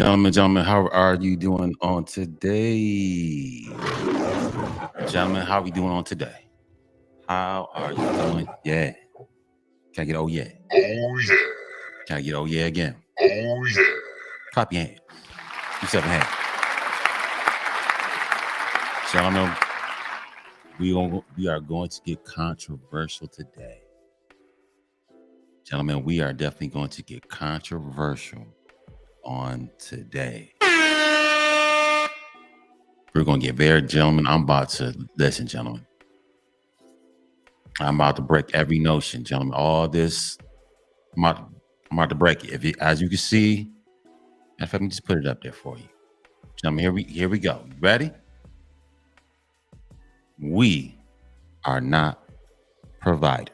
Gentlemen, how are you doing on today? Gentlemen, how are we doing on today? How are you doing? Yeah. Can I get oh yeah? Oh yeah. Can I get oh yeah again? Oh yeah. Clap your hands. You seven hands. Gentlemen, we are going to get controversial today. Gentlemen, we are definitely going to get controversial on today. We're going to get very, gentlemen. I'm about to listen, gentlemen. I'm about to break every notion, gentlemen. All this, I'm about to break it. As you can see, if I can just put it up there for you, gentlemen. Here we go. You ready? We are not providers.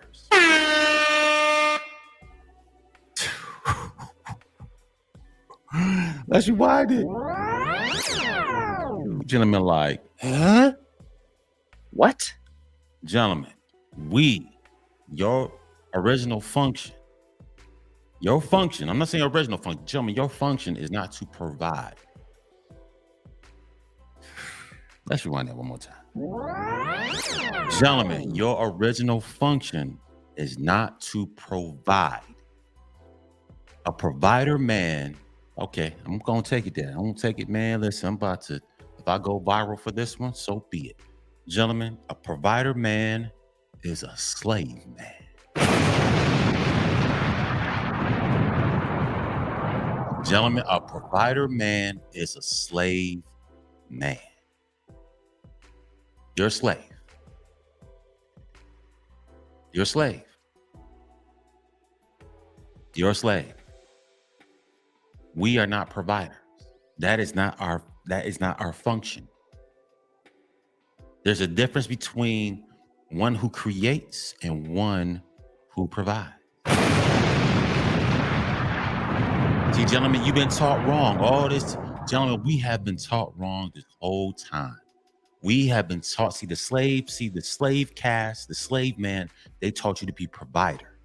That's why I did. Gentlemen, like, Huh? What? gentlemen, your original function, I'm not saying original function, gentlemen, your function is not to provide. Let's rewind that one more time. Gentlemen, your original function is not to provide. A provider man, okay, I'm going to take it there. I'm going to take it, man. Listen, I'm about to, if I go viral for this one, so be it. Gentlemen, a provider man is a slave man. Gentlemen, a provider man is a slave man. You're a slave. You're a slave. You're a slave. We are not providers. That is not our function. There's a difference between one who creates and one who provides. See, gentlemen, you've been taught wrong. All this, gentlemen, we have been taught wrong this whole time. We have been taught, the slave caste, the slave man, they taught you to be provider.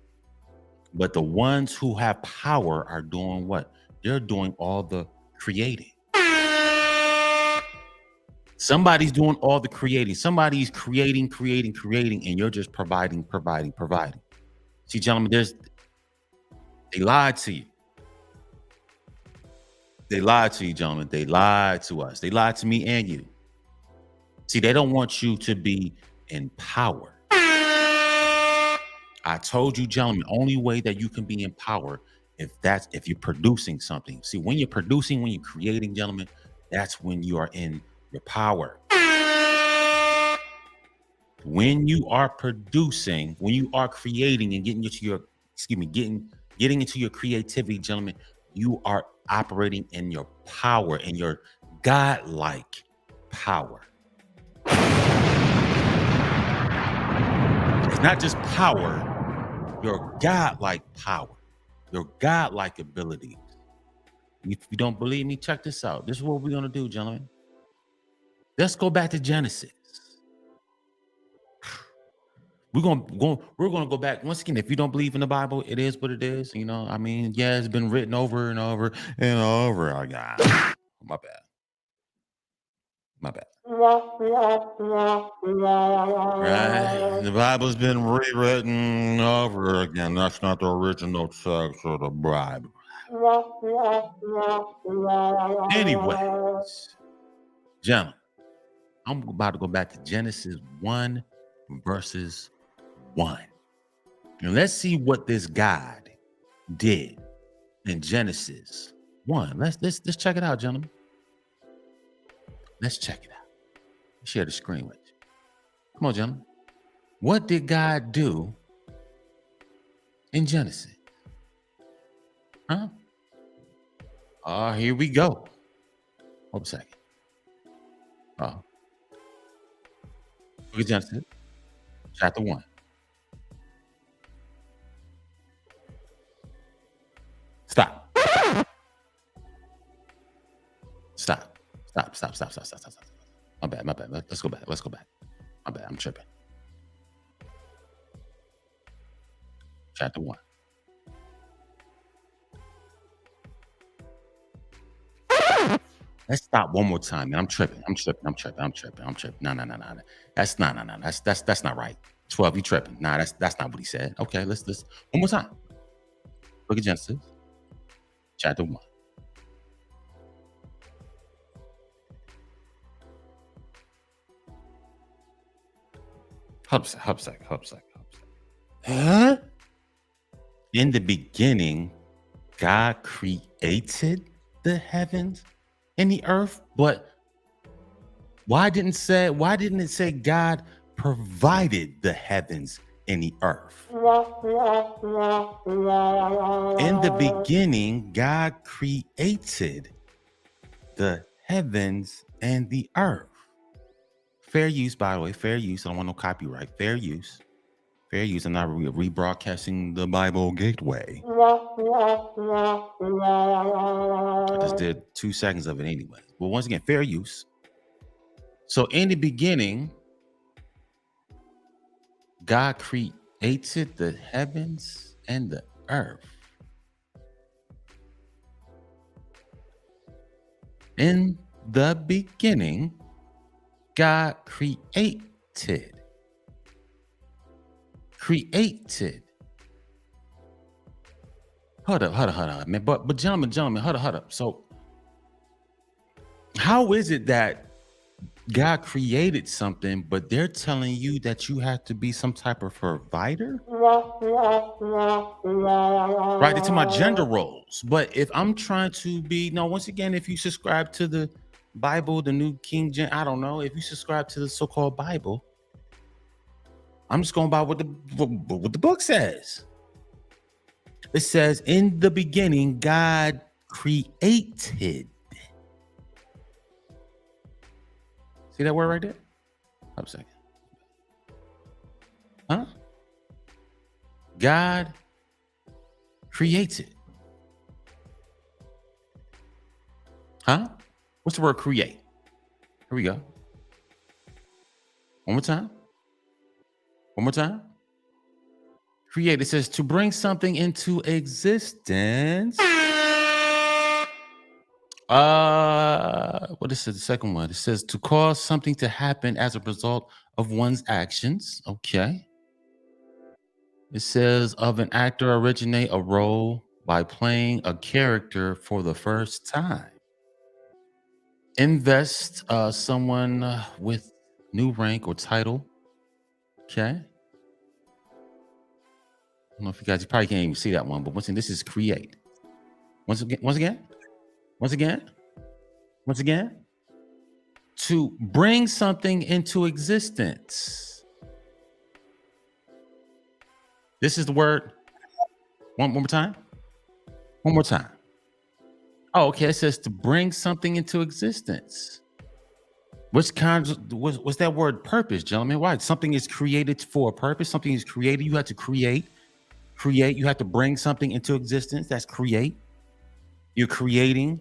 But the ones who have power are doing what? They're doing all the creating. Somebody's doing all the creating. Somebody's creating, and you're just providing. See, gentlemen, they lied to you. They lied to you, gentlemen. They lied to us. They lied to me and you. See, they don't want you to be in power. I told you, gentlemen, only way that you can be in power if you're producing something. See, when you're producing, when you're creating, gentlemen, that's when you are in your power. When you are producing, when you are creating and getting into your, getting into your creativity, gentlemen, you are operating in your power, in your godlike power. It's not just power, your godlike power, your godlike abilities. If you don't believe me, check this out. This is what we're going to do, gentlemen. Let's go back to Genesis. We're gonna go back once again. If you don't believe in the Bible, it is what it is. You know, I mean, yeah, it's been written over and over and over again. My bad. Right? The Bible's been rewritten over again. That's not the original text of the Bible. Anyways, gentlemen, I'm about to go back to Genesis 1 verses 1. And let's see what this God did in Genesis 1. Let's check it out, gentlemen. Let's check it out. Share the screen with you. Come on, gentlemen. What did God do in Genesis? Huh? Here we go. Hold a second. Look at Genesis, chapter 1. Stop. My bad. Let's go back. My bad, I'm tripping. Chapter 1. Let's stop one more time, man. I'm tripping. I'm tripping. I'm tripping. I'm tripping. I'm tripping. No, no, no, no. That's no, no, no. That's not right. 12, you tripping. Nah, that's not what he said. Okay, let's one more time. Look at Genesis chapter 1. Hub sec. Huh? In the beginning, God created the heavens and the earth, but why didn't it say God provided the heavens and the earth? In the beginning, God created the heavens and the earth. Fair use, by the way, fair use. I don't want no copyright. Fair use. Fair use. I'm not rebroadcasting the Bible Gateway. I just did 2 seconds of it anyway. But once again, fair use. So in the beginning, God created the heavens and the earth. In the beginning, God created. Hold up, man. But gentlemen, hold up. So how is it that God created something, but they're telling you that you have to be some type of provider? Right, into my gender roles. But if I'm trying to be, no, once again, if you subscribe to the Bible, the New King James, I don't know, if you subscribe to the so-called Bible, I'm just going by what the book says. It says, in the beginning, God created. See that word right there? Hold a second. Huh? God created. Huh? What's the word create? Here we go. One more time. Create. It says to bring something into existence. What is it? The second one. It says to cause something to happen as a result of one's actions. Okay. It says of an actor originate a role by playing a character for the first time. Invest someone with new rank or title. Okay. I don't know if you guys, you probably can't even see that one, but once again, this is create. Once again, to bring something into existence. This is the word. One more time. Oh, okay. It says to bring something into existence. What's that word purpose, gentlemen? Why? Something is created for a purpose. Something is created. You have to create. You have to bring something into existence. That's create. You're creating.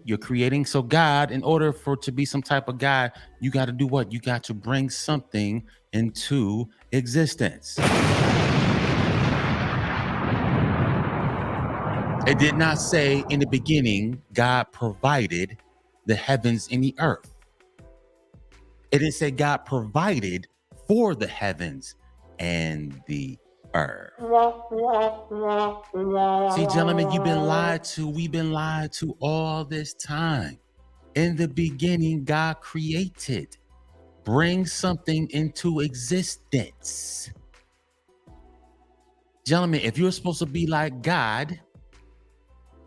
So God, in order for to be some type of God, you got to do what? You got to bring something into existence. It did not say in the beginning, God provided the heavens and the earth. It didn't say God provided for the heavens and the earth. See, gentlemen, you've been lied to. We've been lied to all this time. In the beginning, God created. Bring something into existence. Gentlemen, if you're supposed to be like God,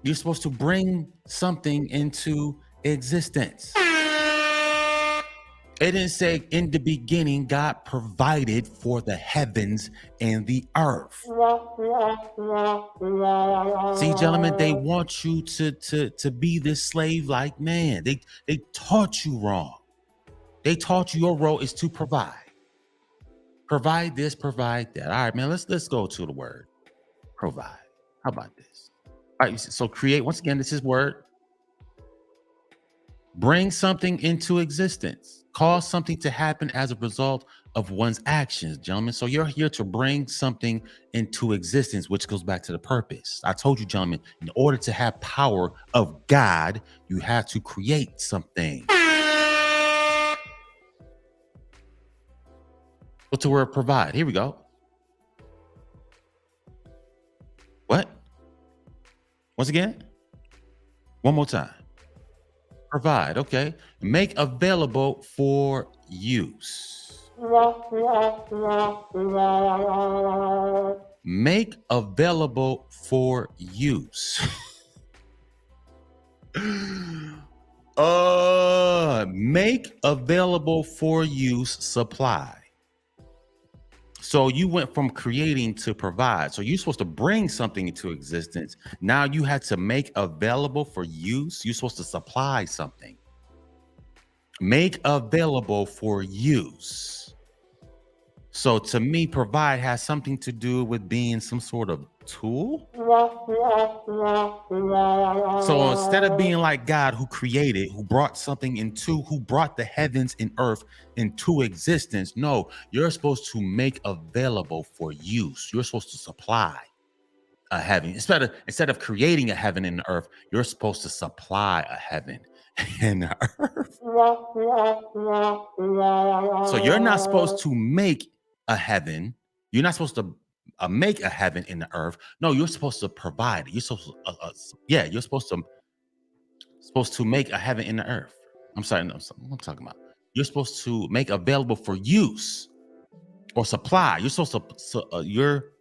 you're supposed to bring something into existence. It didn't say in the beginning, God provided for the heavens and the earth. See, gentlemen, they want you to be this slave-like man. They taught you wrong. They taught you your role is to provide. Provide this, provide that. All right, man, let's go to the word. Provide. How about this? All right, so create, once again, this is word. Bring something into existence. cause something to happen as a result of one's actions, gentlemen. So you're here to bring something into existence, which goes back to the purpose. I told you, gentlemen, in order to have power of God, you have to create something. What's the word provide? Here we go. What? Once again? One more time. Provide. Okay. Make available for use. Make available for use. Make available for use supply. So you went from creating to provide. So you're supposed to bring something into existence. Now you had to make available for use. You're supposed to supply something. Make available for use. So to me, provide has something to do with being some sort of tool. So instead of being like God who created, who brought something into, who brought the heavens and earth into existence, no, you're supposed to make available for use. You're supposed to supply a heaven. Instead of creating a heaven and the earth, you're supposed to supply a heaven and the earth. So you're not supposed to make a heaven. You're not supposed to make a heaven in the earth. No, you're supposed to provide it. You're supposed to, you're supposed to make a heaven in the earth. I'm sorry, no, what I'm talking about. You're supposed to make available for use or supply. You're supposed to, your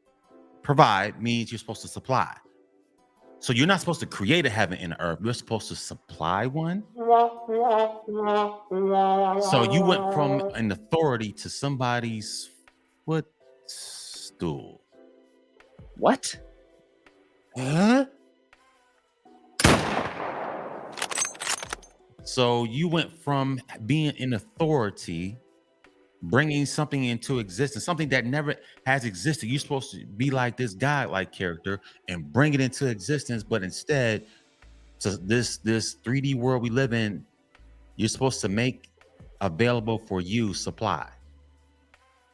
provide means you're supposed to supply. So you're not supposed to create a heaven in the earth. You're supposed to supply one. So you went from an authority to somebody's footstool. What? Huh? So you went from being in authority, bringing something into existence, something that never has existed. You're supposed to be like this God-like character and bring it into existence, but instead, so this 3D world we live in, you're supposed to make available for you supply.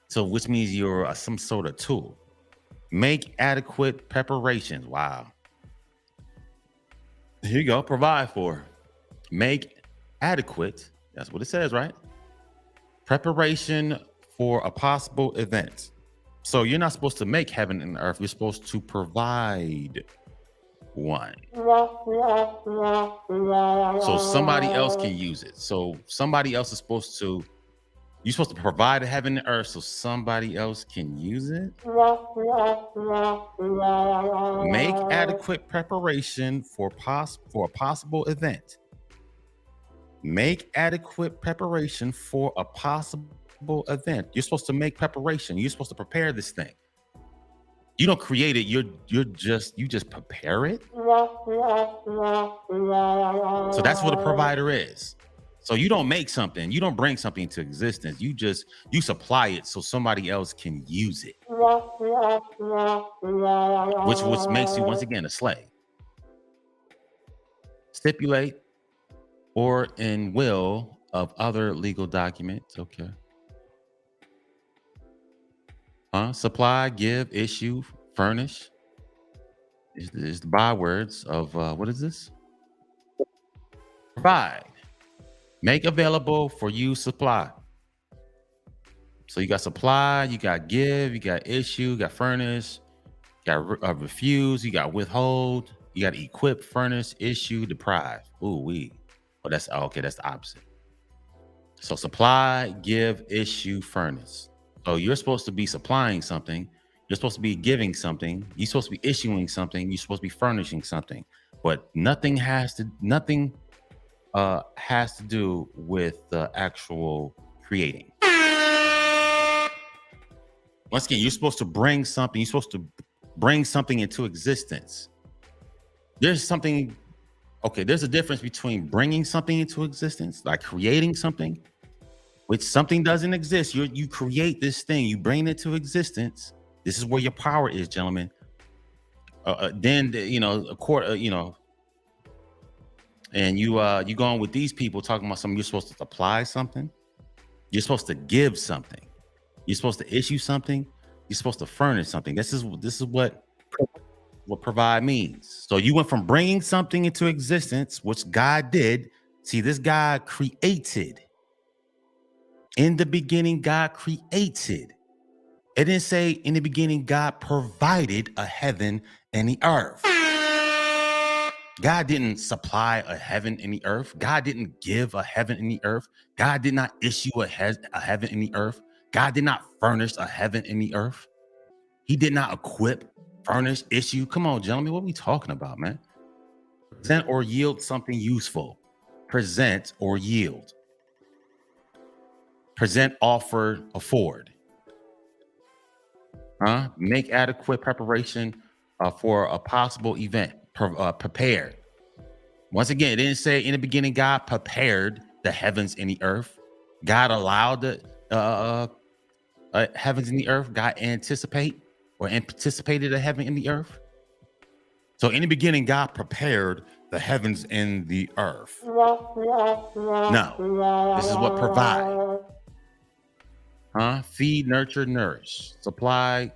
So which means you're some sort of tool. Make adequate preparations. Wow. Here you go. Provide for. Make adequate. That's what it says, right? Preparation for a possible event. So you're not supposed to make heaven and earth. You're supposed to provide one. So somebody else can use it. So somebody else is supposed to, you're supposed to provide a heaven and earth so somebody else can use it. Make adequate preparation for a possible event. Make adequate preparation for a possible event. You're supposed to make preparation. You're supposed to prepare this thing. You don't create it. You just prepare it. So that's what a provider is. So you don't make something. You don't bring something into existence. You supply it so somebody else can use it. Which makes you once again a slave. Stipulate or in will of other legal documents. Okay. Supply, give, issue, furnish is the bywords of what is this? Provide. Make available for you, supply. So you got supply, you got give, you got issue, you got furnish, you got refuse, you got withhold, you got equip, furnish, issue, deprive. Ooh, that's okay. That's the opposite. So supply, give, issue, furnish. So you're supposed to be supplying something. You're supposed to be giving something. You're supposed to be issuing something. You're supposed to be furnishing something. But nothing has to do with the actual creating. Once again, you're supposed to bring something. You're supposed to bring something into existence. There's something. Okay, there's a difference between bringing something into existence, like creating something, which something doesn't exist. You create this thing, you bring it to existence. This is where your power is, gentlemen. Then a court, and you go on with these people talking about something. You're supposed to supply something. You're supposed to give something. You're supposed to issue something. You're supposed to furnish something. This is what provide means. So you went from bringing something into existence, which God did. See, this God created. In the beginning, God created. It didn't say in the beginning, God provided a heaven and the earth. God didn't supply a heaven and the earth. God didn't give a heaven and the earth. God did not issue a heaven and the earth. God did not furnish a heaven and the earth. He did not equip, furnish, issue. Come on, gentlemen, what are we talking about, man? Present or yield something useful. Present or yield. Present, offer, afford. Make adequate preparation for a possible event. Prepared. Once again, it didn't say in the beginning God prepared the heavens and the earth. God allowed the heavens and the earth. God anticipated the heaven and the earth. So in the beginning, God prepared the heavens and the earth. No, this is what provide. Feed, nurture, nourish. Supply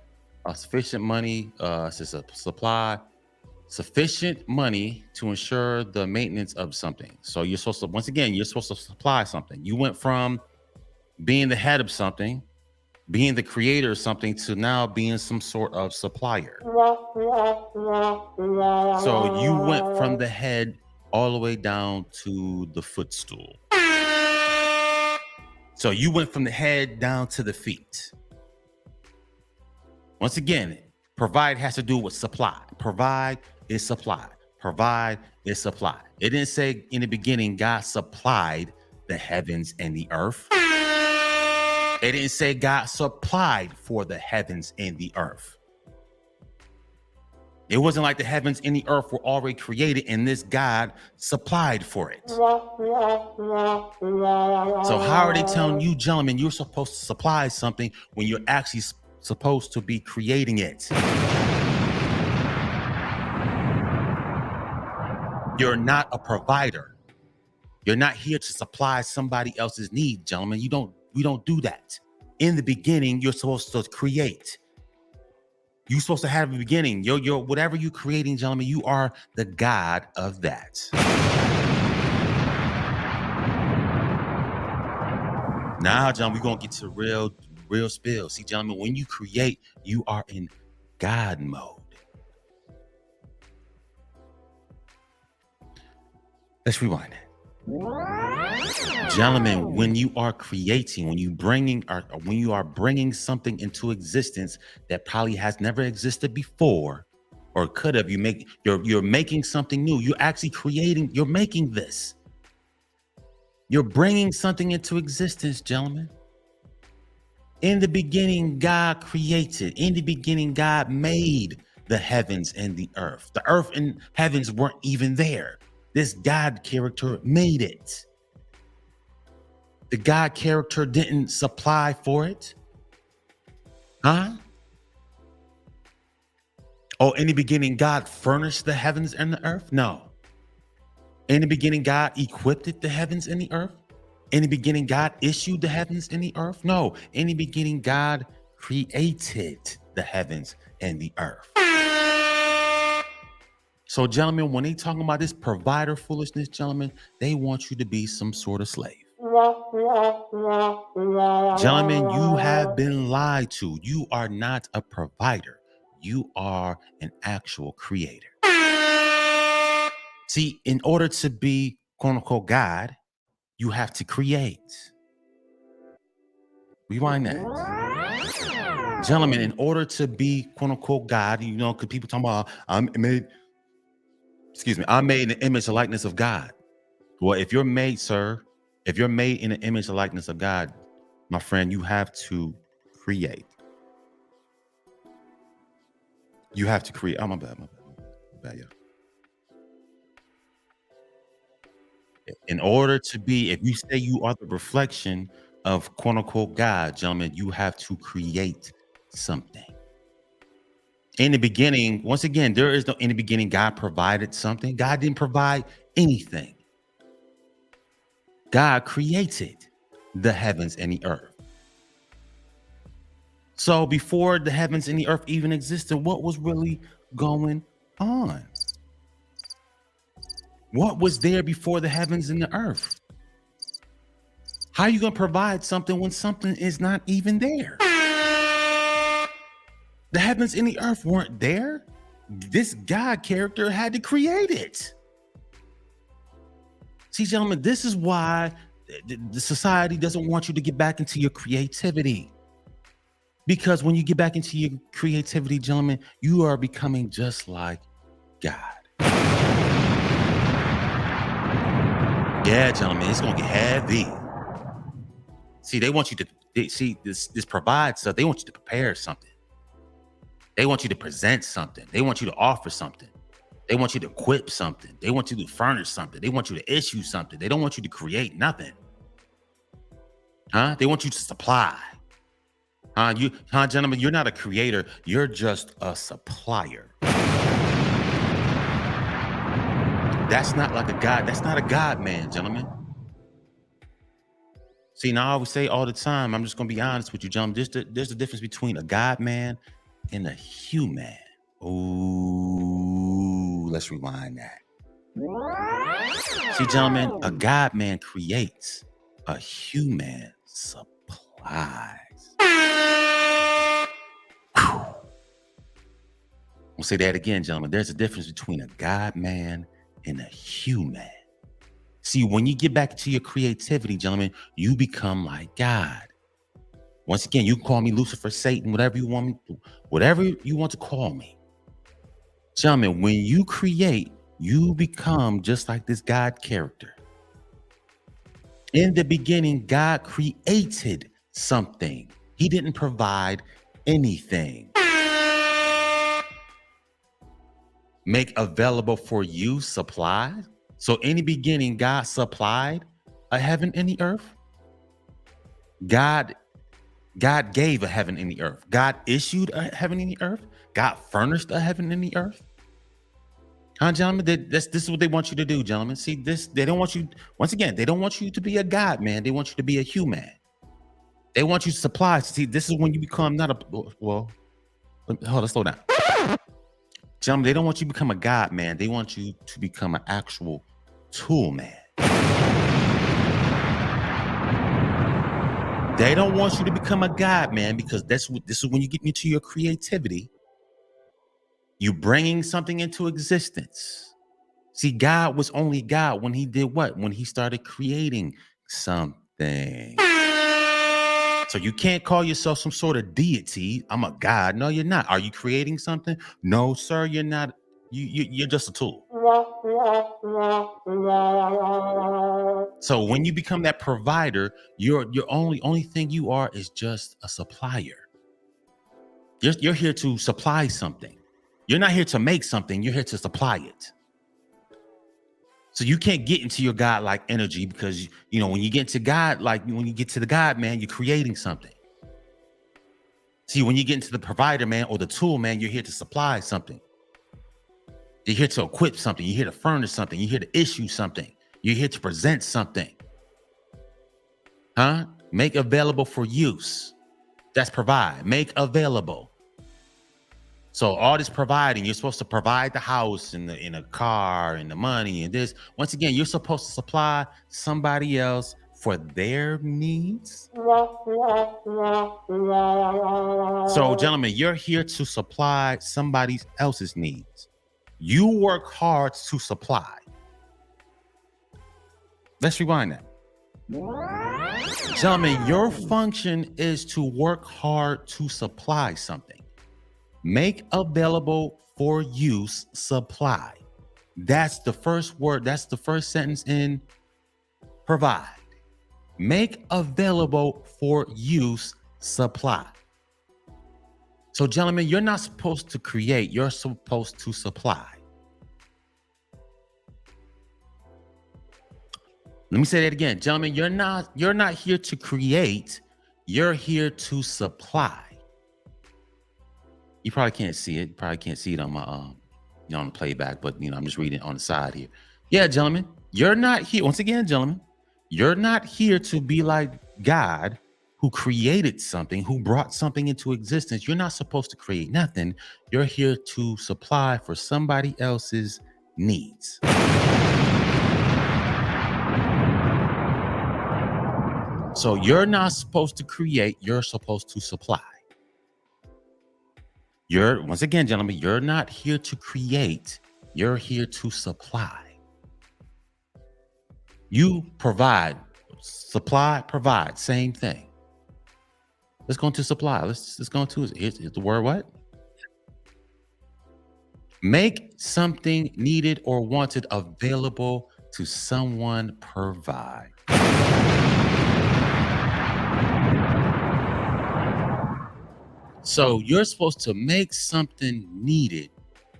sufficient money. Supply sufficient money to ensure the maintenance of something. So you're supposed to, once again, you're supposed to supply something. You went from being the head of something, being the creator of something, to now being some sort of supplier. So you went from the head all the way down to the footstool. So you went from the head down to the feet. Once again, provide has to do with supply. Provide is supply. Provide is supply. It didn't say in the beginning God supplied the heavens and the earth. It didn't say God supplied for the heavens and the earth. It wasn't like the heavens and the earth were already created and this God supplied for it. So how are they telling you, gentlemen, you're supposed to supply something when you're actually supposed to be creating it? You're not a provider. You're not here to supply somebody else's need, gentlemen. We don't do that. In the beginning, you're supposed to create. You're supposed to have a beginning. You're whatever you're creating, gentlemen, you are the God of that. Now, gentlemen, we're gonna get to real spill. See, gentlemen, when you create, you are in God mode. Let's rewind it. Gentlemen, when you are creating, when you are bringing something into existence that probably has never existed before or could have, you're making something new. You're actually creating, you're making this. You're bringing something into existence, gentlemen. In the beginning, God created. In the beginning, God made the heavens and the earth. The earth and heavens weren't even there. This God character made it. The God character didn't supply for it. Oh, in the beginning, God furnished the heavens and the earth? No. In the beginning, God equipped the heavens and the earth? In the beginning, God issued the heavens and the earth? No. In the beginning, God created the heavens and the earth. So, gentlemen, when they talking about this provider foolishness, gentlemen, they want you to be some sort of slave. Gentlemen, you have been lied to. You are not a provider. You are an actual creator. See, in order to be, quote unquote, God, you have to create. Rewind that. Gentlemen, in order to be, quote unquote, God, because people talking about, I'm made in the image and likeness of God. Well, if you're made, sir, if you're made in the image and likeness of God, my friend, you have to create. You have to create. Oh, my bad, yeah. In order to be, if you say you are the reflection of quote unquote God, gentlemen, you have to create something. In the beginning, once again, there is no in the beginning, God provided something. God didn't provide anything. God created. the heavens and the earth. So before the heavens and the earth even existed, what was really going on? What was there before the heavens and the earth? How are you going to provide something when something is not even there? The heavens and the earth weren't there. This God character had to create it. See, gentlemen, this is why the society doesn't want you to get back into your creativity. Because when you get back into your creativity, gentlemen, you are becoming just like God. Yeah, gentlemen, it's gonna get heavy. See, they want you to see this provide stuff. They want you to prepare something. They want you to present something. They want you to offer something. They want you to equip something. They want you to furnish something. They want you to issue something. They don't want you to create nothing. They want you to supply. Gentlemen, you're not a creator. You're just a supplier. That's not like a God. That's not a God man, gentlemen. See, now I always say all the time, I'm just going to be honest with you, gentlemen. There's a difference between a God man and a human. Ooh, let's rewind that. See, gentlemen, a God man creates, a human supplies. I'll say that again, gentlemen. There's a difference between a God man and a human. See, when you get back to your creativity, gentlemen, you become like God. Once again, you can call me Lucifer, Satan, whatever you want to call me. Gentlemen, when you create, you become just like this God character. In the beginning, God created something. He didn't provide anything. Make available for you, supply. So in the beginning, God supplied a heaven and the earth. God gave a heaven and the earth. God issued a heaven and the earth. God furnished a heaven and the earth. Gentlemen, this is what they want you to do, gentlemen. See, they don't want you, once again, they don't want you to be a God, man. They want you to be a human. They want you to supply. See, this is when you become not a, well, hold on, slow down. Gentlemen, they don't want you to become a God, man. They want you to become an actual tool, man. They don't want you to become a God, man, because this is when you get into your creativity. You bringing something into existence. See, God was only God when he did what? When he started creating something. So you can't call yourself some sort of deity. I'm a God. No, you're not. Are you creating something? No, sir, you're not. You're just a tool. So when you become that provider, your only thing you are is just a supplier. You're here to supply something. You're not here to make something. You're here to supply it. So you can't get into your God-like energy because, when you get to God, like when you get to the God, man, you're creating something. See, when you get into the provider, man, or the tool, man, you're here to supply something. You're here to equip something. You're here to furnish something. You're here to issue something. You're here to present something. Make available for use. That's provide. Make available. So all this providing, you're supposed to provide the house and the car and the money and this. Once again, you're supposed to supply somebody else for their needs. So, gentlemen, you're here to supply somebody else's needs. You work hard to supply. Let's rewind that. Gentlemen, your function is to work hard to supply something. Make available for use, supply. That's the first word. That's the first sentence in provide. Make available for use, supply. So, gentlemen, you're not supposed to create. You're supposed to supply. Let me say that again. Gentlemen, you're not here to create. You're here to supply. You probably can't see it. You probably can't see it on my on the playback, but I'm just reading it on the side here. Yeah, gentlemen, you're not here. Once again, gentlemen, you're not here to be like God who created something, who brought something into existence. You're not supposed to create nothing. You're here to supply for somebody else's needs. So you're not supposed to create, you're supposed to supply. Once again, gentlemen, you're not here to create, you're here to supply. You provide, supply, provide, same thing. Let's go into supply. Let's go into here's the word what? Make something needed or wanted available to someone, provide. So you're supposed to make something needed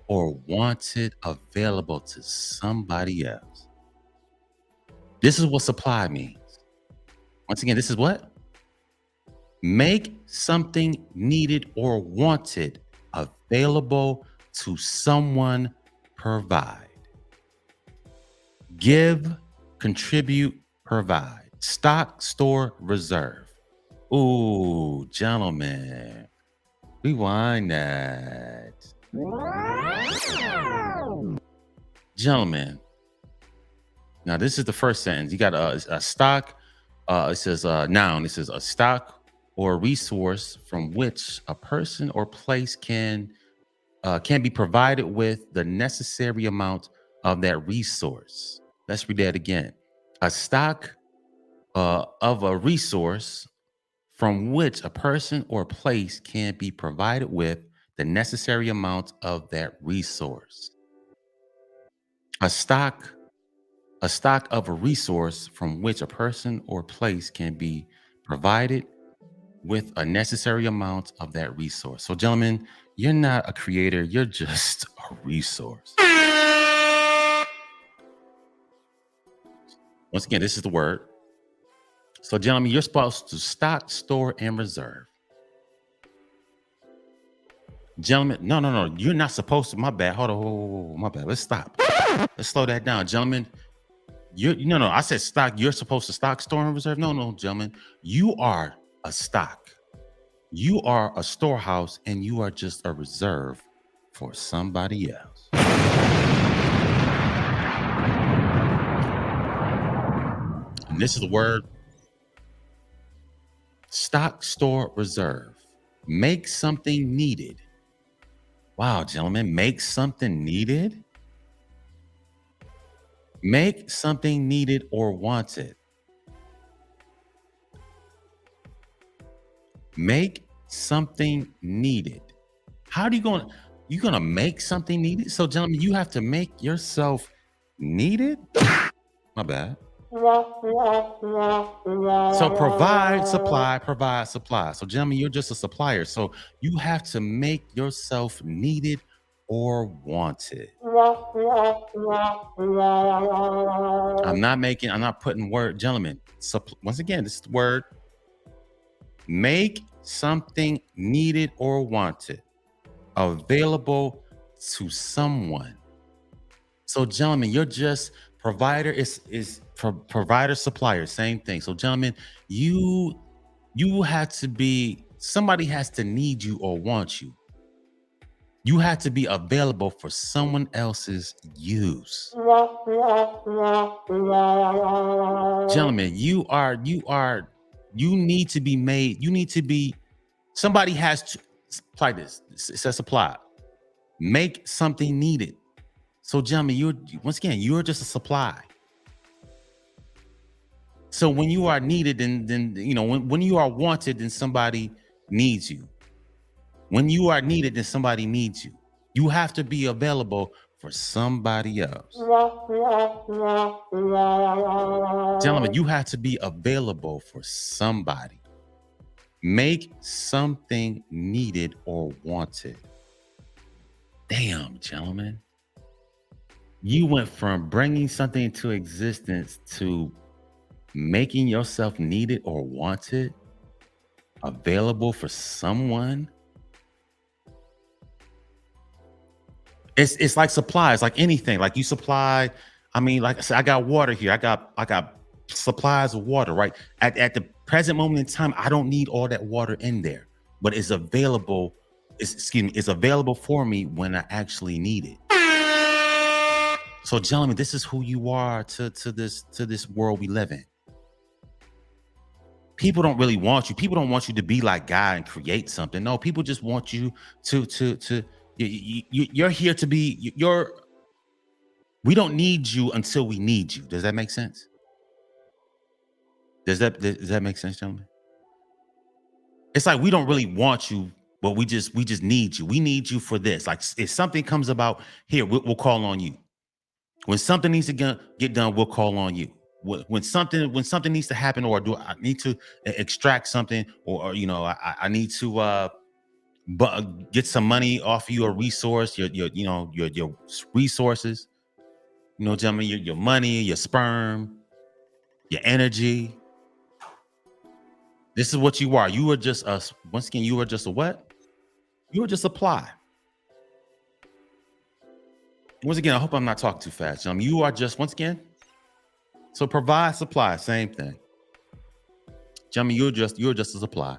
or wanted available to somebody else. This is what supply means. Once again, this is what? Make something needed or wanted available to someone, provide. Give, contribute, provide. Stock, store, reserve. Ooh, gentlemen, rewind that. Gentlemen, now this is the first sentence. You got a stock. It says noun. It says a stock or resource from which a person or place can be provided with the necessary amount of that resource. Let's read that again. A stock of a resource from which a person or place can be provided with the necessary amount of that resource. A stock of a resource from which a person or place can be provided with a necessary amount of that resource. So, gentlemen, you're not a creator, you're just a resource. Once again, this is the word. So, gentlemen, you're supposed to stock, store, and reserve. Gentlemen, no, you're not supposed to. My bad. Hold on, my bad. Let's stop. Let's slow that down, gentlemen. No. I said stock. You're supposed to stock, store, and reserve. No, gentlemen. You are a stock. You are a storehouse, and you are just a reserve for somebody else. And this is the word: stock, store, reserve. Make something needed. Wow, gentlemen, make something needed. Make something needed or wanted. Make something needed. How are you gonna make something needed? So, gentlemen, you have to make yourself needed. My bad. So provide, supply. So, gentlemen, you're just a supplier. So you have to make yourself needed or wanted. I'm not putting word, gentlemen. Once again, this is the word. Make something needed or wanted available to someone. So, gentlemen, you're just provider is provider, supplier, same thing. So, gentlemen, you have to be, somebody has to need you or want you. You have to be available for someone else's use. Gentlemen, you need to be made. Somebody has to apply this. It says supply. Make something needed. So, gentlemen, you're just a supply. So when you are needed, then when you are wanted, then somebody needs you. When you are needed, then somebody needs you. You have to be available for somebody else. Gentlemen, you have to be available for somebody. Make something needed or wanted. Damn, gentlemen. You went from bringing something into existence to making yourself needed or wanted, available for someone. It's like supply. It's like anything. Like you supply. I mean, like I said, I got water here. I got supplies of water, right? At present moment in time, I don't need all that water in there, but it's available. It's available for me when I actually need it. So, gentlemen, this is who you are to this world we live in. People don't really want you. People don't want you to be like God and create something. No, people just want you to. You're here to be. We don't need you until we need you. Does that make sense? Does that make sense, gentlemen? It's like we don't really want you, but we just need you. We need you for this. Like if something comes about here, we'll call on you. When something needs to get done, we'll call on you. When something needs to happen, or do I need to extract something, or I need to get some money off you, a resource, your resources. Gentlemen, your money, your sperm, your energy. This is what you are. You are just us. Once again, you are just a what? You are just supply. Once again, I hope I'm not talking too fast. You are just, once again, so provide, supply, same thing. Gentlemen, you're just a supply.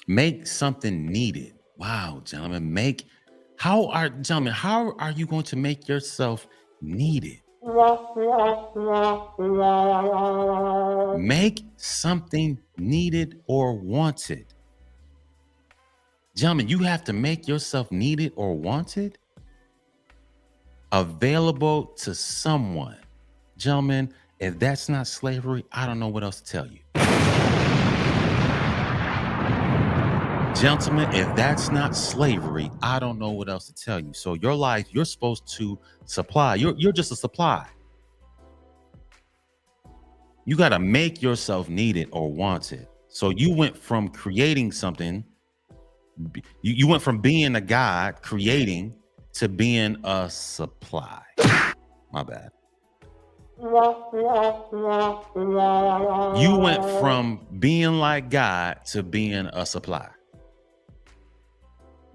Make something needed. Wow, gentlemen, how are you going to make yourself needed? Make something needed or wanted. Gentlemen, you have to make yourself needed or wanted, available to someone. Gentlemen, if that's not slavery, I don't know what else to tell you. Gentlemen, if that's not slavery, I don't know what else to tell you. So your life, you're supposed to supply. You're just a supply. You got to make yourself needed or wanted. So you went from creating something. You went from being a God, creating, to being a supply. My bad. You went from being like God to being a supply.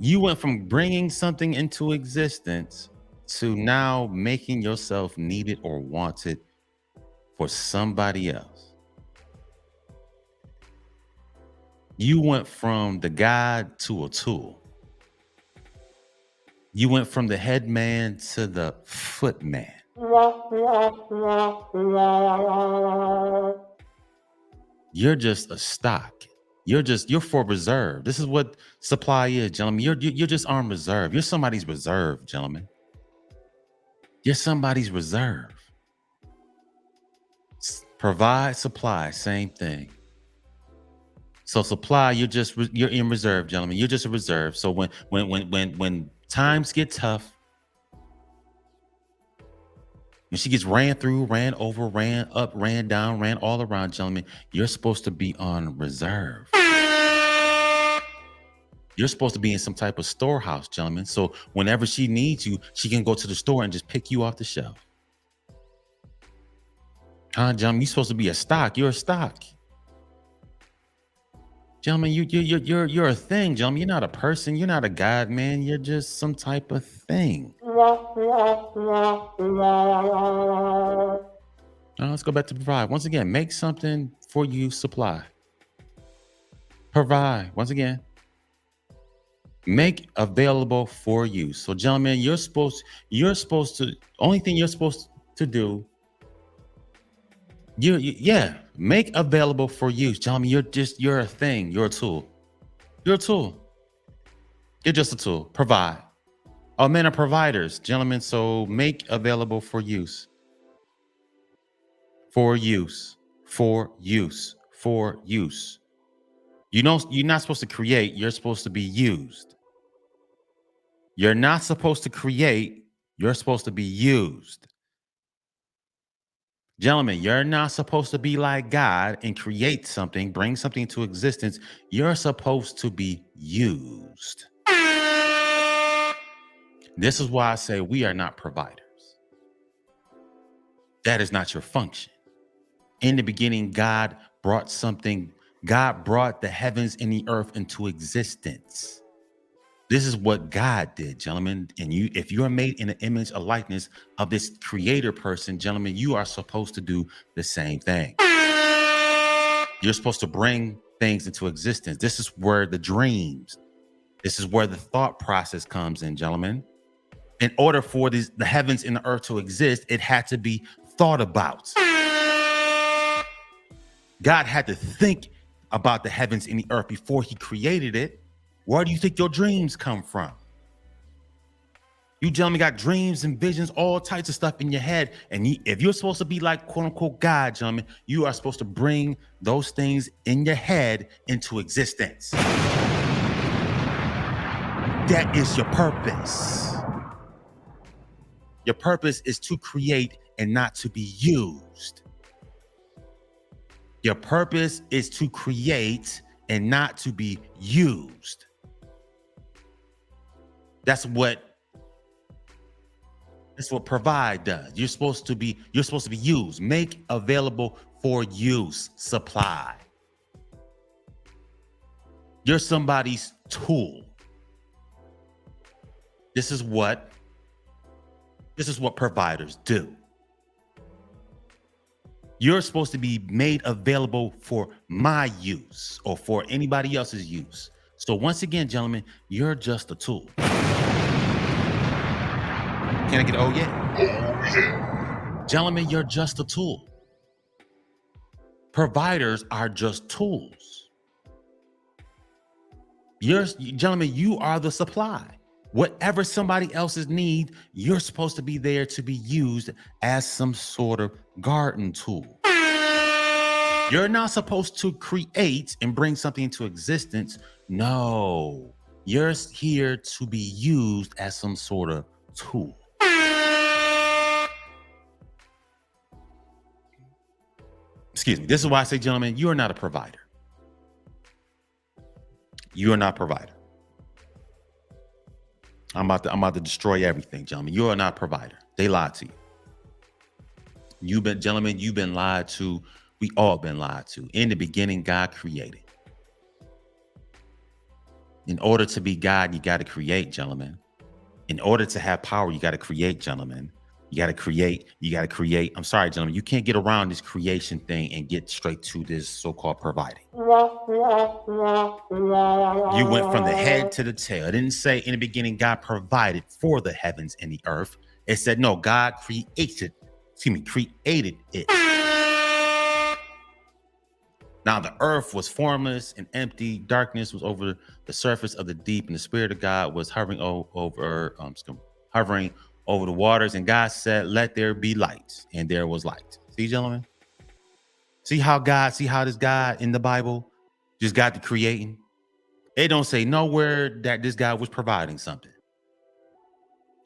You went from bringing something into existence to now making yourself needed or wanted for somebody else. You went from the God to a tool. You went from the head man to the foot man. You're just a stock. You're for reserve. This is what supply is, gentlemen. You're just on reserve. You're somebody's reserve, gentlemen. You're somebody's reserve. Provide, supply, same thing. So supply, you're in reserve, gentlemen. You're just a reserve. So when times get tough, when she gets ran through, ran over, ran up, ran down, ran all around, gentlemen, you're supposed to be on reserve. You're supposed to be in some type of storehouse, gentlemen. So whenever she needs you, she can go to the store and just pick you off the shelf. Gentlemen, you're supposed to be a stock. You're a stock. Gentlemen, you're a thing, gentlemen. You're not a person. You're not a God, man. You're just some type of thing. Let's go back to provide. Once again, make something for you, supply. Provide. Once again, make available for you. So, gentlemen, you're supposed to, only thing you're supposed to do, make available for use. Gentlemen, you're a thing. You're a tool. You're a tool. You're just a tool. Provide. All men are providers, gentlemen. So make available for use. For use. For use. For use. You're not supposed to create. You're supposed to be used. You're not supposed to create. You're supposed to be used. Gentlemen, you're not supposed to be like God and create something, bring something into existence. You're supposed to be used. This is why I say we are not providers. That is not your function. In the beginning, God brought the heavens and the earth into existence. This is what God did, gentlemen. And if you are made in the image, a likeness of this creator person, gentlemen, you are supposed to do the same thing. You're supposed to bring things into existence. This is where the dreams, this is where the thought process comes in, gentlemen. In order for the heavens and the earth to exist, it had to be thought about. God had to think about the heavens and the earth before he created it. Where do you think your dreams come from? You gentlemen got dreams and visions, all types of stuff in your head. And if you're supposed to be like, quote unquote, God, gentlemen, you are supposed to bring those things in your head into existence. That is your purpose. Your purpose is to create and not to be used. Your purpose is to create and not to be used. That's what provide does. You're supposed to be used, make available for use, supply. You're somebody's tool. This is what providers do. You're supposed to be made available for my use or for anybody else's use. So once again, gentlemen, you're just a tool. Can I get oh yeah? Gentlemen, you're just a tool. Providers are just tools. Gentlemen, you are the supply. Whatever somebody else's need, you're supposed to be there to be used as some sort of garden tool. You're not supposed to create and bring something into existence. No, you're here to be used as some sort of tool. Excuse me. This is why I say, gentlemen, you are not a provider. You are not a provider. I'm about to destroy everything, gentlemen. You are not a provider. They lied to you. Gentlemen, you've been lied to. We all been lied to. In the beginning, God created. In order to be God, you got to create, gentlemen. In order to have power, you got to create, gentlemen. You got to create. I'm sorry, gentlemen. You can't get around this creation thing and get straight to this so-called providing. You went from the head to the tail. It didn't say in the beginning God provided for the heavens and the earth. It said, no, God created it. Now the earth was formless and empty. Darkness was over the surface of the deep, and the Spirit of God was hovering over the waters. And God said, "Let there be light," and there was light. See, gentlemen, see how this God in the Bible just got to creating. It don't say nowhere that this God was providing something.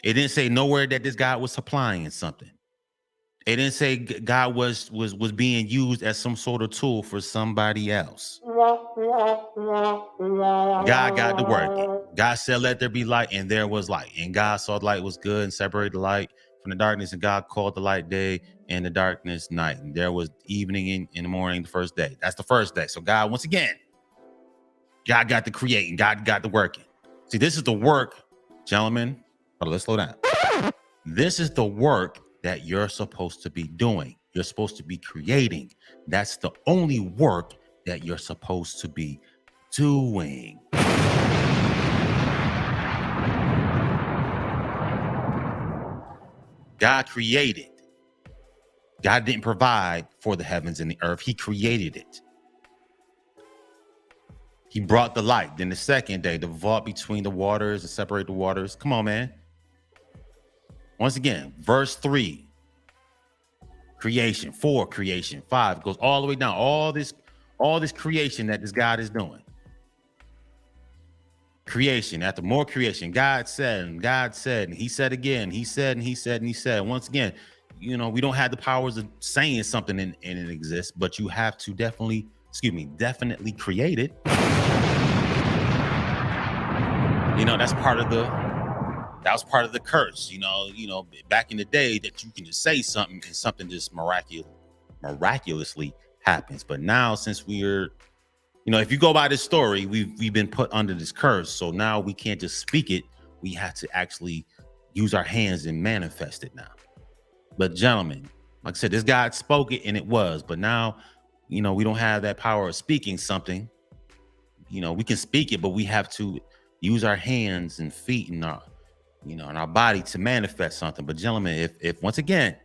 It didn't say nowhere that this God was supplying something. It didn't say God was being used as some sort of tool for somebody else. God got to work. God said, "Let there be light," and there was light. And God saw the light was good and separated the light from the darkness. And God called the light day and the darkness night. And there was evening in the morning, the first day. That's the first day. So God, once again, God got to creating. God got to working. See, this is the work, gentlemen. Oh, let's slow down. This is the work that you're supposed to be doing. You're supposed to be creating. That's the only work that you're supposed to be doing. God created. God didn't provide for the heavens and the earth. He created it. He brought the light. Then the second day, the vault between the waters and separate the waters. Come on, man. Once again, verse 3, creation, 4, creation, 5, goes all the way down. All this creation that this God is doing. Creation, after more creation, God said, and he said again, he said, and he said, and he said. Once again, we don't have the powers of saying something and it exists, but you have to definitely create it. That was part of the curse, back in the day, that you can just say something and something just miraculously happens. But now, since we're, if you go by this story, we've been put under this curse. So now we can't just speak it. We have to actually use our hands and manifest it now. But gentlemen, like I said, this God spoke it and it was. But now we don't have that power of speaking something. We can speak it, but we have to use our hands and feet and our body to manifest something. But gentlemen, if once again,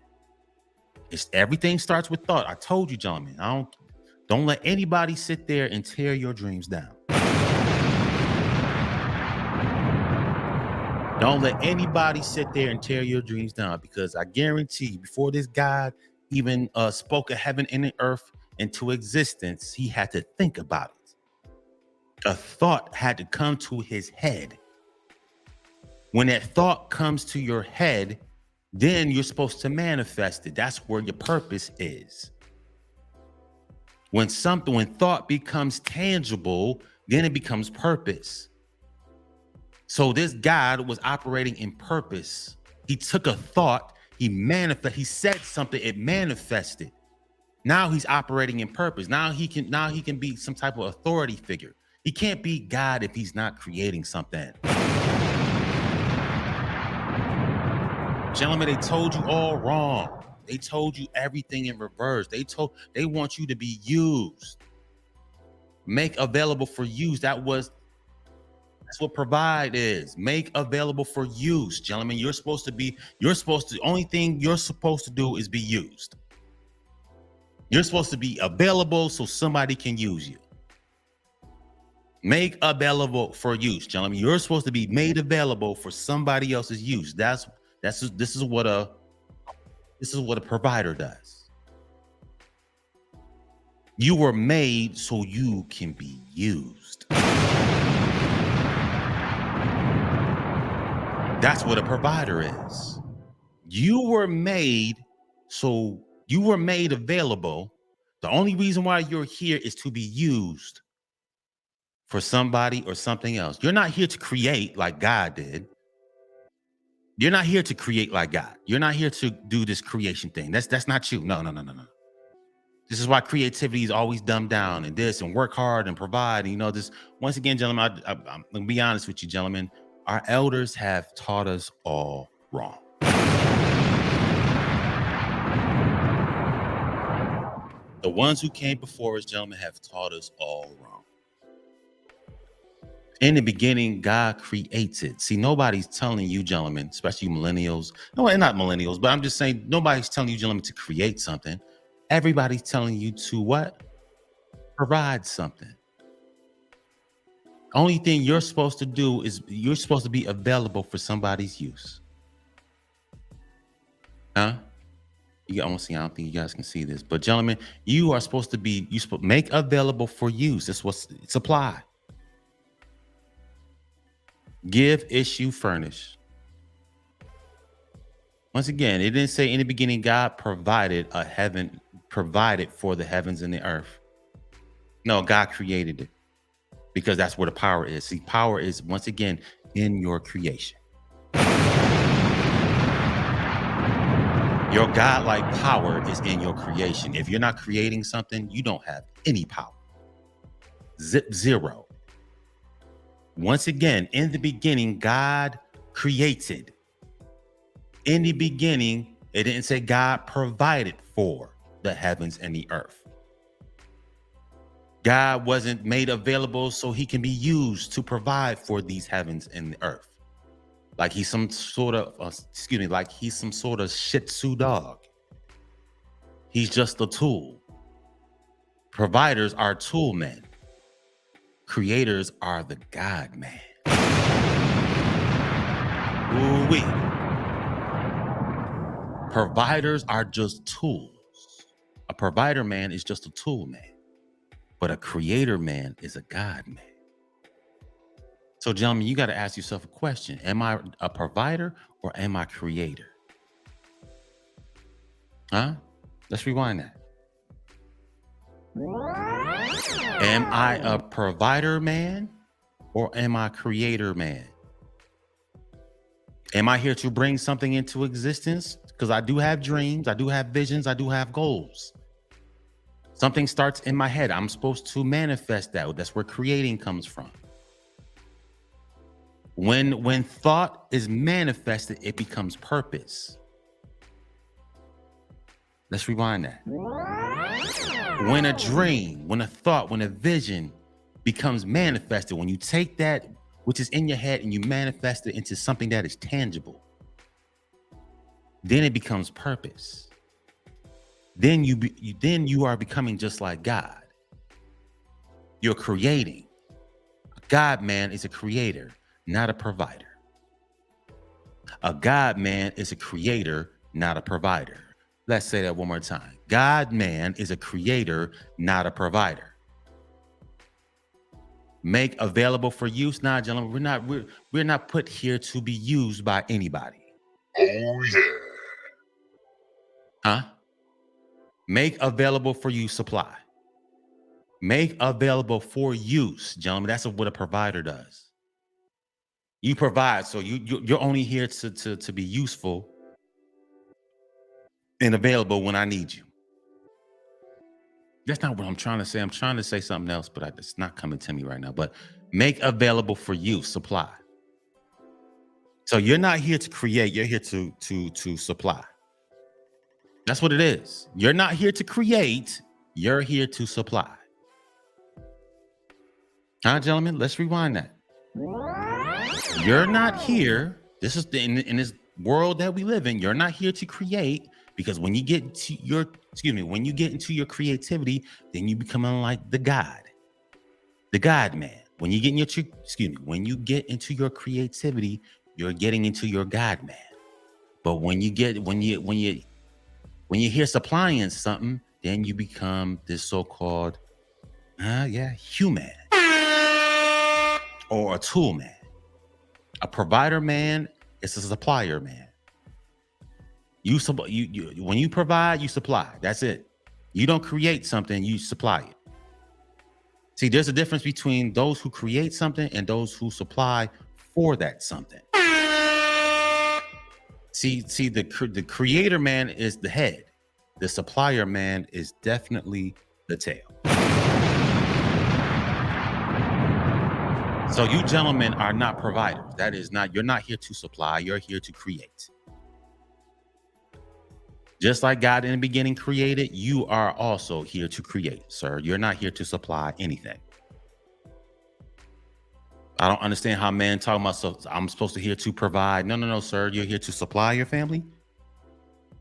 everything starts with thought. I told you, gentlemen, don't let anybody sit there and tear your dreams down. Don't let anybody sit there and tear your dreams down, because I guarantee you, before this God even spoke of heaven and the earth into existence, he had to think about it. A thought had to come to his head. When that thought comes to your head, then you're supposed to manifest it. That's where your purpose is. When thought becomes tangible, then it becomes purpose. So this God was operating in purpose. He took a thought, he said something, it manifested. Now he's operating in purpose. Now he can be some type of authority figure. He can't be God if he's not creating something. Gentlemen, they told you all wrong. They told you everything in reverse. They want you to be used. Make available for use. That's what provide is. Make available for use. Gentlemen, the only thing you're supposed to do is be used. You're supposed to be available so somebody can use you. Make available for use, gentlemen. You're supposed to be made available for somebody else's use. This is what a provider does. You were made so you can be used. That's what a provider is. You were made available. The only reason why you're here is to be used for somebody or something else. You're not here to create like God did. You're not here to create like God. You're not here to do this creation thing. That's not you. No. This is why creativity is always dumbed down and this and work hard and provide. This once again, gentlemen, I'm gonna be honest with you, gentlemen. Our elders have taught us all wrong. The ones who came before us, gentlemen, have taught us all wrong. In the beginning, God creates it. See, nobody's telling you, gentlemen, especially millennials. No, not millennials, but I'm just saying nobody's telling you, gentlemen, to create something. Everybody's telling you to what? Provide something. Only thing you're supposed to do is you're supposed to be available for somebody's use. Huh? I don't think you guys can see this, but gentlemen, you are supposed to make available for use. That's what's supply. Give, issue, furnish. Once again, it didn't say in the beginning God provided for the heavens and the earth. No, God created it, because that's where the power is. See, power is once again in your creation. Your godlike power is in your creation. If you're not creating something, you don't have any power. Zero. Once again, in the beginning, God created. In the beginning, it didn't say God provided for the heavens and the earth. God wasn't made available so he can be used to provide for these heavens and the earth. Like he's some sort of, Shih Tzu dog. He's just a tool. Providers are tool men. Creators are the God man. Ooh-wee. Providers are just tools. A provider man is just a tool man. But a creator man is a God man. So, gentlemen, you got to ask yourself a question. Am I a provider or am I a creator? Huh? Let's rewind that. Am I a provider man or am I a creator man? Am I here to bring something into existence? Because I do have dreams, I do have visions, I do have goals. Something starts in my head. I'm supposed to manifest that. That's where creating comes from. When thought is manifested, it becomes purpose. Let's rewind that. when a dream, when a thought, when a vision becomes manifested, when you take that which is in your head and you manifest it into something that is tangible, then it becomes purpose. Then you are becoming just like God. You're creating. A God man is a creator, not a provider. A God man is a creator, not a provider. Let's say that one more time. God man is a creator, not a provider. Make available for use. Nah, gentlemen, we're not put here to be used by anybody. Oh yeah. Huh? Make available for you supply. Make available for use, gentlemen. That's what a provider does. You provide, so you're only here to be useful and available when I need you. That's not what I'm trying to say. I'm trying to say something else, but it's not coming to me right now. But make available for you supply. So you're not here to create. You're here to supply. That's what it is. You're not here to create. You're here to supply. Huh, gentlemen? Let's rewind that. You're not here. This is in this world that we live in. You're not here to create, because when you get into when you get into your creativity, then you become like the God man. When you get in your when you get into your creativity, you're getting into your God man. But when you hear supplying something, then you become this so-called human or a tool man. A provider man is a supplier man. When you provide, you supply. That's it. You don't create something, you supply it. See, there's a difference between those who create something and those who supply for that something. See, the creator man is the head. The supplier man is definitely the tail. So you gentlemen are not providers. That is not, you're not here to supply, you're here to create. Just like God in the beginning created, you are also here to create, sir. You're not here to supply anything. I don't understand how man talking about, so I'm supposed to here to provide. No, sir. You're here to supply your family.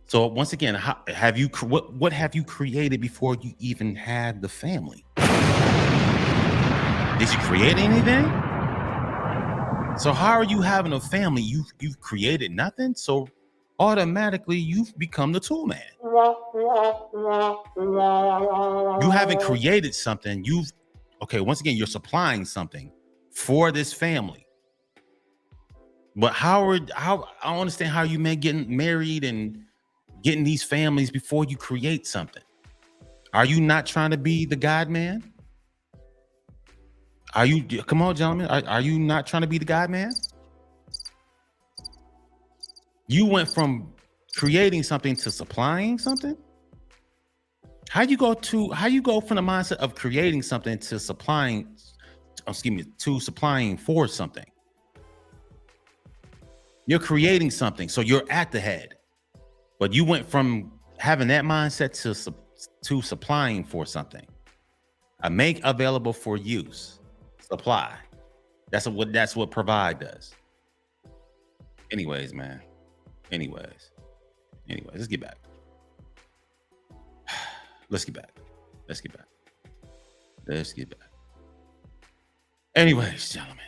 So once again, what have you created before you even had the family? Did you create anything? So how are you having a family? You've created nothing. So automatically you've become the tool man. You haven't created something. Once again, you're supplying something for this family. But I don't understand how you men getting married and getting these families before you create something. Are you not trying to be the God man? Come on, gentlemen. Are you not trying to be the God man? You went from creating something to supplying something. How you go from the mindset of creating something to supplying for something? You're creating something, so you're at the head. But you went from having that mindset to supplying for something. I make available for use. Supply. That's what provide does. Anyways, man. Anyways, let's get back. Let's get back. Anyways, gentlemen,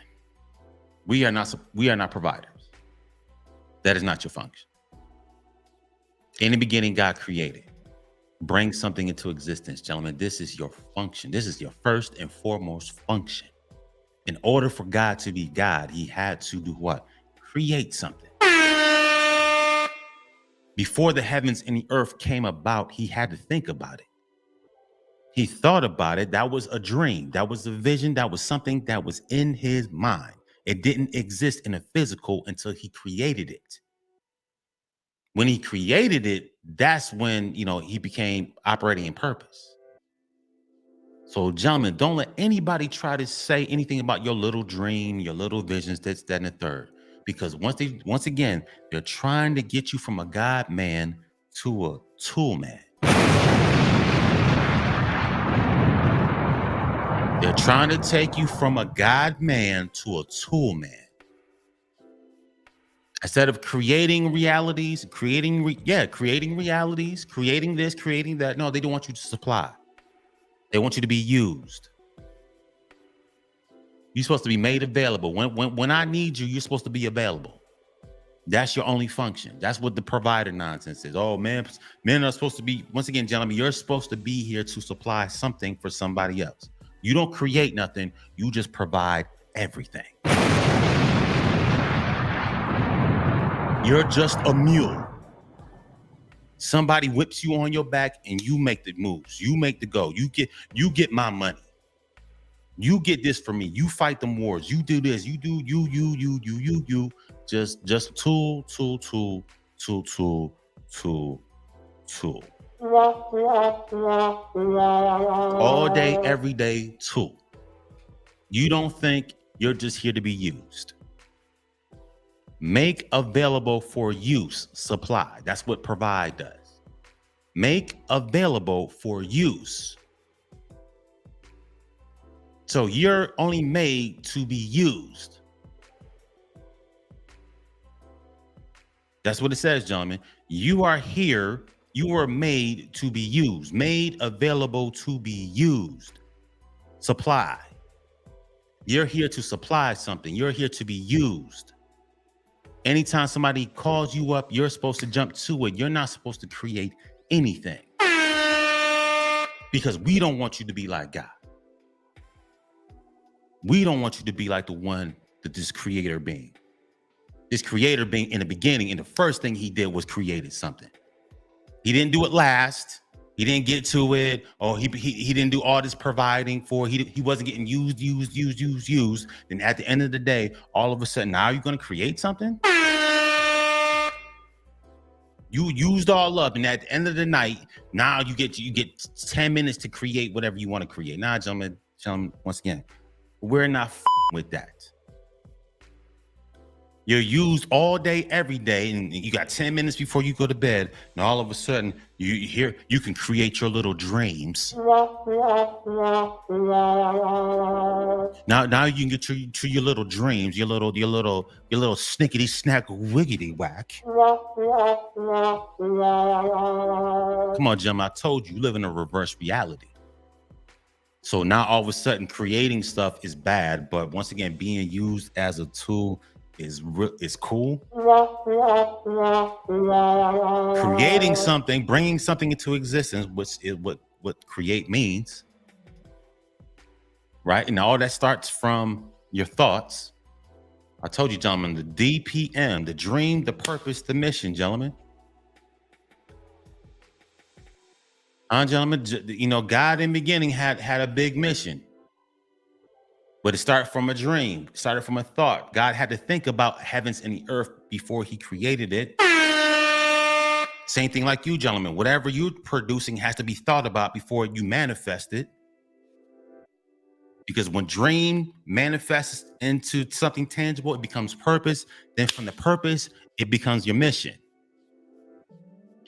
we are not providers. That is not your function. In the beginning, God created. Bring something into existence, gentlemen. This is your function. This is your first and foremost function. In order for God to be God, he had to do what? Create something. Before the heavens and the earth came about, he had to think about it. He thought about it. That was a dream. That was a vision. That was something that was in his mind. It didn't exist in a physical until he created it. When he created it, that's when, he became operating in purpose. So, gentlemen, don't let anybody try to say anything about your little dream, your little visions, this, that, and the third. Because once again, they're trying to get you from a God man to a tool man. They're trying to take you from a God man to a tool man. Instead of creating realities, creating realities, creating this, creating that. No, they don't want you to supply. They want you to be used. You're supposed to be made available. When I need you, you're supposed to be available. That's your only function. That's what the provider nonsense is. Oh, man, men are supposed to be, once again, gentlemen, you're supposed to be here to supply something for somebody else. You don't create nothing. You just provide everything. You're just a mule. Somebody whips you on your back and you make the moves. You make the go. You get my money. You get this for me. You fight them wars. You do this. You do you. Just tool. All day, every day, tool. You don't think you're just here to be used. Make available for use, supply. That's what provide does. Make available for use. So you're only made to be used. That's what it says, gentlemen. You are here. You were made to be used, made available to be used. Supply. You're here to supply something. You're here to be used. Anytime somebody calls you up, you're supposed to jump to it. You're not supposed to create anything. Because we don't want you to be like God. We don't want you to be like the one that this creator being. This creator being in the beginning, and the first thing he did was created something. He didn't do it last. He didn't get to it. Or he didn't do all this providing for. He wasn't getting used. Then at the end of the day, all of a sudden, now you're going to create something? You used all up, and at the end of the night, now you get 10 minutes to create whatever you want to create. Now, gentlemen, once again, we're not with that. You're used all day, every day, and you got 10 minutes before you go to bed, and all of a sudden, you can create your little dreams. Now you can get to your little dreams, your little snickety snack wiggity whack. Come on, Jim, I told you live in a reverse reality. So now all of a sudden creating stuff is bad, but once again, being used as a tool is cool. Creating something, bringing something into existence, which is what create means, right? And all that starts from your thoughts. I told you, gentlemen, the DPM, the dream, the purpose, the mission, gentlemen. Gentlemen, God in the beginning had a big mission. But it started from a dream, started from a thought. God had to think about heavens and the earth before he created it. Same thing like you, gentlemen. Whatever you're producing has to be thought about before you manifest it. Because when dream manifests into something tangible, it becomes purpose. Then from the purpose, it becomes your mission.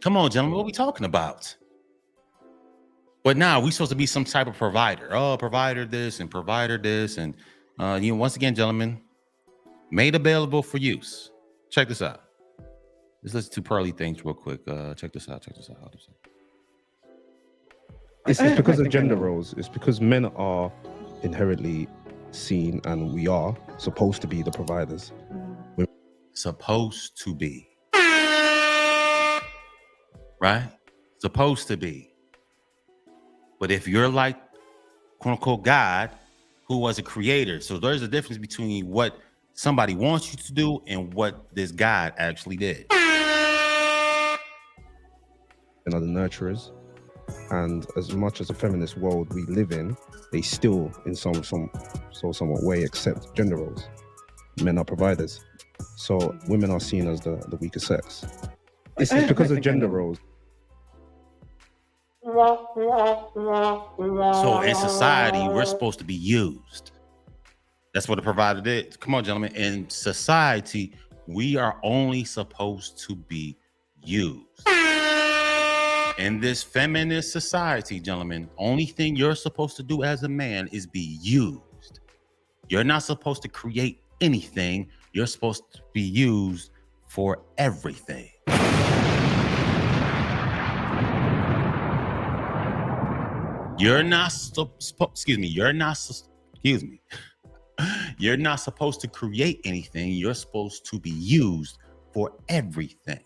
Come on, gentlemen, what are we talking about? But now we're supposed to be some type of provider. Oh, provider this and provider this. And, once again, gentlemen, made available for use. Check this out. Let's listen to Pearly Things real quick. Check this out. It's because of gender roles. It's because men are inherently seen, and we are supposed to be the providers. Supposed to be. Right? Supposed to be. But if you're like, quote unquote, God, who was a creator, so there's a difference between what somebody wants you to do and what this God actually did. And are the nurturers. And as much as a feminist world we live in, they still, in somewhat way, accept gender roles. Men are providers. So women are seen as the weaker sex. It's because of gender roles. So in society, we're supposed to be used. That's what a provider did. Come on, gentlemen. In society, we are only supposed to be used. In this feminist society, gentlemen, only thing you're supposed to do as a man is be used. You're not supposed to create anything. You're supposed to be used for everything. You're not You're not supposed to create anything. You're supposed to be used for everything.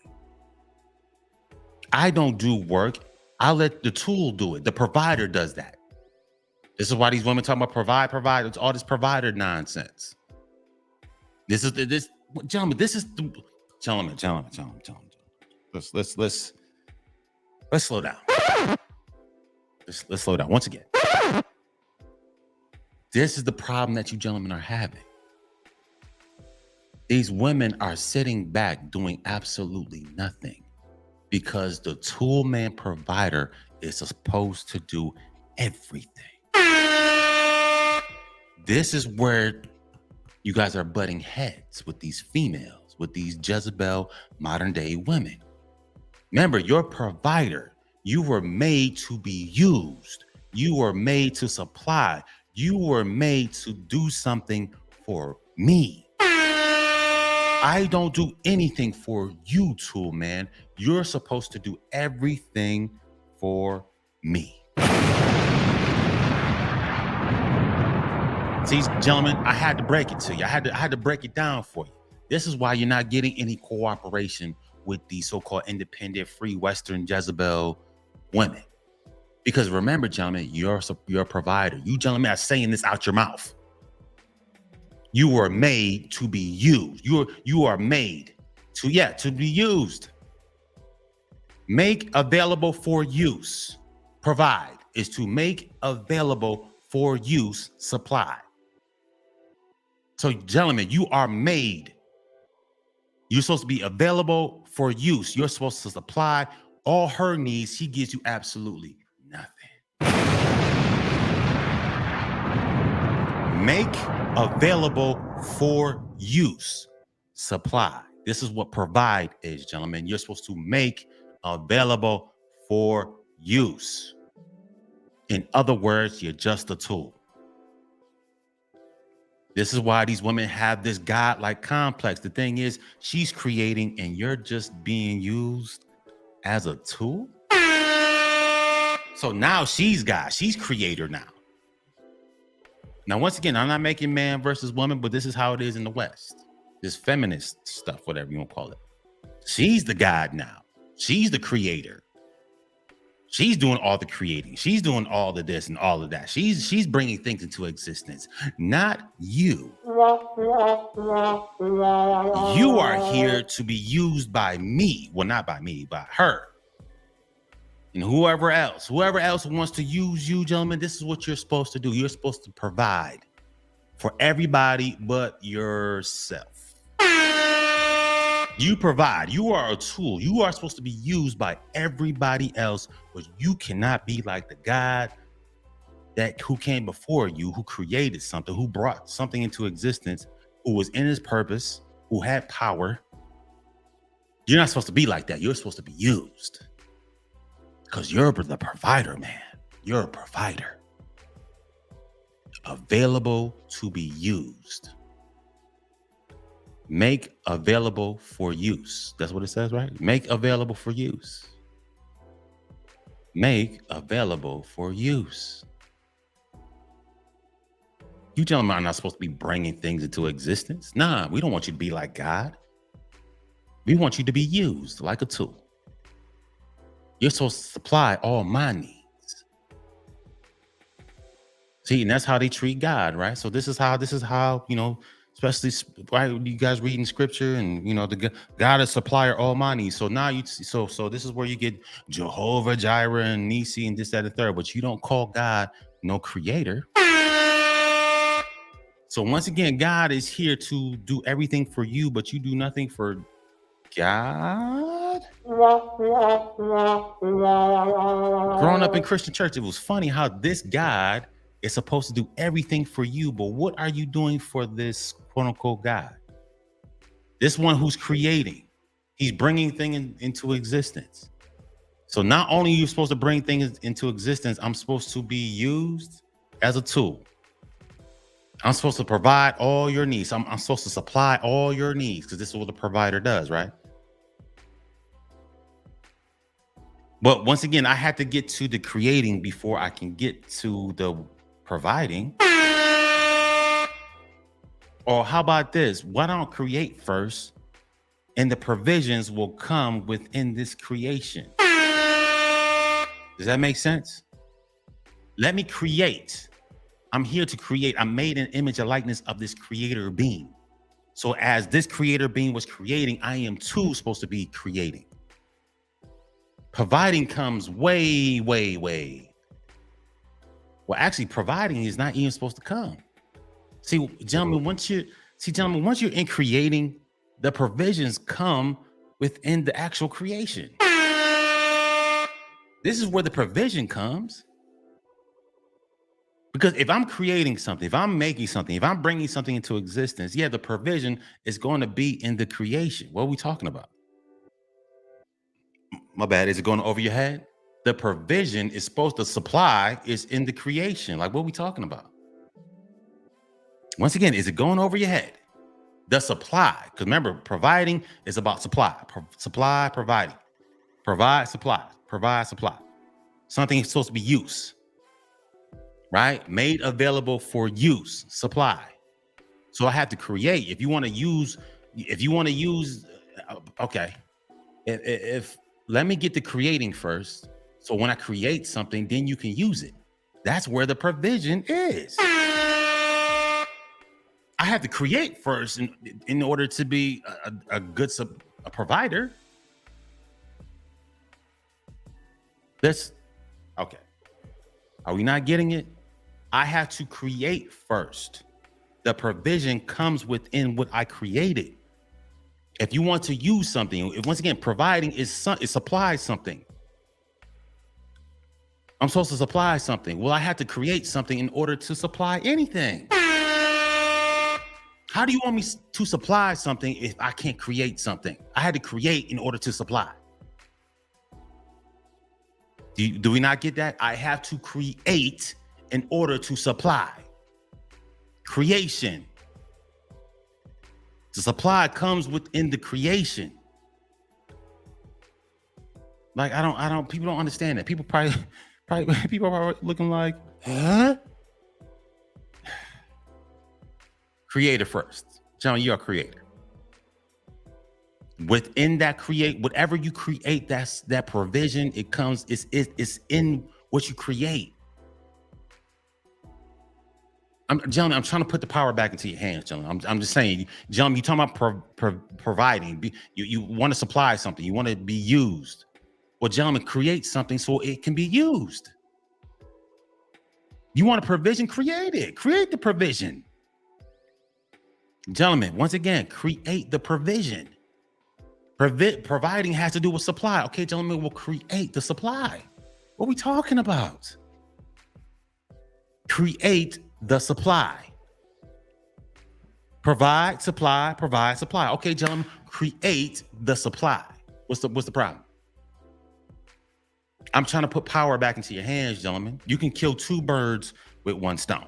I don't do work. I let the tool do it. The provider does that. This is why these women talking about provide. It's all this provider nonsense. Gentlemen. Let's slow down. Let's slow down once again. This is the problem that you gentlemen are having. These women are sitting back doing absolutely nothing because the tool man provider is supposed to do everything. This is where you guys are butting heads with these females, with these Jezebel modern day women. Remember, your provider, you were made to be used. You were made to supply. You were made to do something for me. I don't do anything for you, tool man. You're supposed to do everything for me. See, gentlemen, I had to break it to you. I had to break it down for you. This is why you're not getting any cooperation with the so-called independent, free Western Jezebel women. Because remember, gentlemen, you're a provider. You gentlemen are saying this out your mouth. You were made to be used. You are made to be used. Make available for use. Provide is to make available for use. Supply. So, gentlemen, you are made. You're supposed to be available for use. You're supposed to supply all her needs. She gives you absolutely nothing. Make available for use. Supply. This is what provide is, gentlemen. You're supposed to make available for use. In other words, you're just a tool. This is why these women have this godlike complex. The thing is, she's creating and you're just being used as a tool. So now she's God. She's creator now. Now, once again, I'm not making man versus woman, but this is how it is in the West. This feminist stuff, whatever you want to call it. She's the God now. She's the creator. She's doing all the creating. She's doing all of this and all of that. She's bringing things into existence, not you. You are here to be used by me. Well, not by me, by her. And whoever else wants to use you, gentlemen, this is what you're supposed to do. You're supposed to provide for everybody but yourself. You provide. You are a tool. You are supposed to be used by everybody else, but you cannot be like the God who came before you, who created something, who brought something into existence, who was in his purpose, who had power. You're not supposed to be like that. You're supposed to be used. Because you're the provider, man. You're a provider. Available to be used. Make available for use. That's what it says, right? Make available for use. Make available for use. You gentlemen are not supposed to be bringing things into existence. Nah, we don't want you to be like God. We want you to be used like a tool. You're supposed to supply all my needs. See, and that's how they treat God, right? So this is how, you know, especially right, you guys reading scripture and, you know, the God is supplier all my needs. So now so this is where you get Jehovah Jireh and Nisi and this, that, and third, but you don't call God no creator. So once again, God is here to do everything for you, but you do nothing for God. Growing up in Christian church, it was funny how this God is supposed to do everything for you, but what are you doing for this quote unquote God? This one who's creating, he's bringing things into existence. So not only are you supposed to bring things into existence, I'm supposed to be used as a tool. I'm supposed to provide all your needs. I'm supposed to supply all your needs because this is what the provider does, right? But once again, I had to get to the creating before I can get to the providing. Or how about this? Why don't I create first and the provisions will come within this creation? Does that make sense? Let me create. I'm here to create. I'm made in image and likeness of this creator being. So as this creator being was creating, I am too supposed to be creating. Providing comes way, way, way. Well, actually, providing is not even supposed to come. See, gentlemen, once you're in creating, the provisions come within the actual creation. This is where the provision comes. Because if I'm creating something, if I'm making something, if I'm bringing something into existence, yeah, the provision is going to be in the creation. What are we talking about? My bad. Is it going over your head? The provision is supposed to supply is in the creation. Like, what are we talking about? Once again, is it going over your head? The supply. Because remember, providing is about supply. Supply, providing. Provide, supply. Provide, supply. Something is supposed to be use. Right? Made available for use. Supply. So I have to create. If you want to use, okay. If let me get to creating first. So when I create something, then you can use it. That's where the provision is. I have to create first in order to be a good provider. That's okay. Are we not getting it? I have to create first. The provision comes within what I created. If you want to use something, once again, providing it supplies something. I'm supposed to supply something. Well, I have to create something in order to supply anything. How do you want me to supply something if I can't create something? I had to create in order to supply. Do we not get that? I have to create in order to supply. Creation. The supply comes within the creation. Like people don't understand that. People probably people are looking like, huh? Creator first. John, you're a creator. Within that whatever you create, that provision, it comes, it's in what you create. Gentlemen, I'm trying to put the power back into your hands, gentlemen. I'm just saying, gentlemen, you're talking about providing. You want to supply something. You want to be used. Well, gentlemen, create something so it can be used. You want a provision? Create it. Create the provision. Gentlemen, once again, create the provision. Providing has to do with supply. Okay, gentlemen, we'll create the supply. What are we talking about? Create the supply. Provide, supply, provide, supply. Okay, gentlemen, create the supply. What's the problem? I'm trying to put power back into your hands, gentlemen. You can kill two birds with one stone.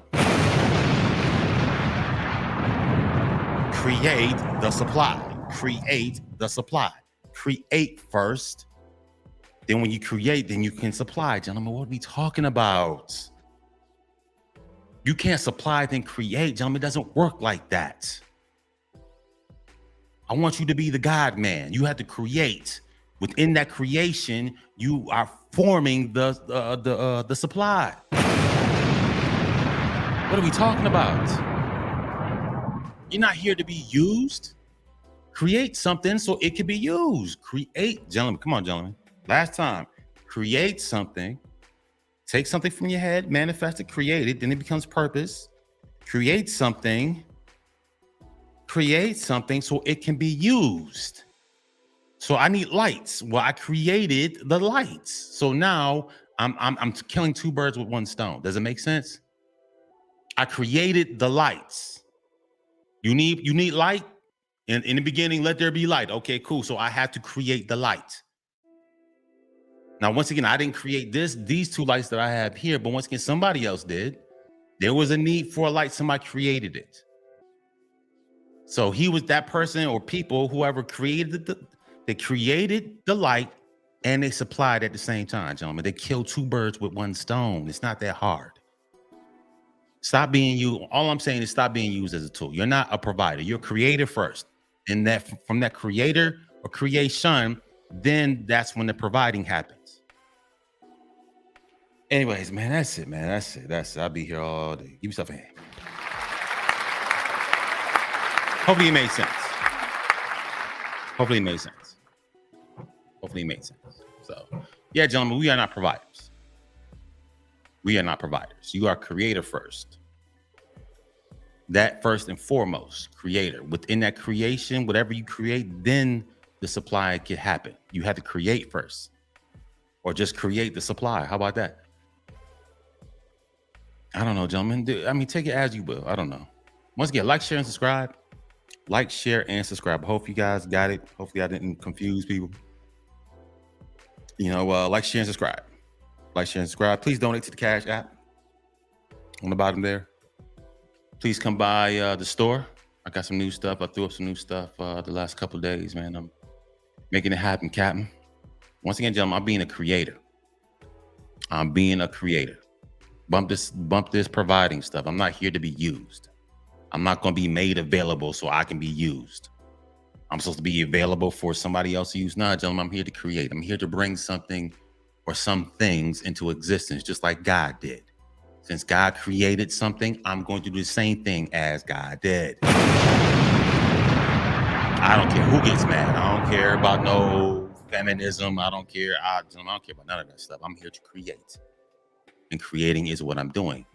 Create the supply. Create the supply. Create first. Then when you create, then you can supply. Gentlemen, what are we talking about? You can't supply, then create. Gentlemen, it doesn't work like that. I want you to be the God man. You have to create. Within that creation, you are forming the supply. What are we talking about? You're not here to be used. Create something so it can be used. Create, gentlemen. Come on, gentlemen. Last time. Create something. Take something from your head, manifest it, create it, then it becomes purpose. Create something so it can be used. So I need lights. Well, I created the lights. So now I'm killing two birds with one stone. Does it make sense? I created the lights. You need light? In the beginning, let there be light. Okay, cool. So I have to create the light. Now, once again, I didn't create these two lights that I have here, but once again, somebody else did. There was a need for a light. Somebody created it. So he was that person or people, whoever created they created the light and they supplied at the same time, gentlemen. They killed two birds with one stone. It's not that hard. Stop being you. All I'm saying is stop being used as a tool. You're not a provider. You're a creator first. And that from that creator or creation, then that's when the providing happens. Anyways, man, that's it, man. That's it. I'll be here all day. Give yourself a hand. Hopefully it made sense. Hopefully it made sense. Hopefully it made sense. So, yeah, gentlemen, we are not providers. We are not providers. You are creator first. That first and foremost, creator. Within that creation, whatever you create, then the supply can happen. You have to create first, or just create the supply. How about that? I don't know, gentlemen. I mean, take it as you will. I don't know. Once again, like, share, and subscribe. Like, share, and subscribe. I hope you guys got it. Hopefully I didn't confuse people. You know, like, share, and subscribe. Like, share, and subscribe. Please donate to the Cash App on the bottom there. Please come by the store. I got some new stuff. I threw up some new stuff the last couple of days, man. I'm making it happen, Captain. Once again, gentlemen, I'm being a creator. I'm being a creator. Bump this providing stuff. I'm not here to be used. I'm not going to be made available so I can be used. I'm supposed to be available for somebody else to use. Nah, gentlemen, I'm here to create. I'm here to bring something or some things into existence, just like God did. Since God created something, I'm going to do the same thing as God did. I don't care who gets mad. I don't care about no feminism. I don't care. I don't care about none of that stuff. I'm here to create. And creating is what I'm doing.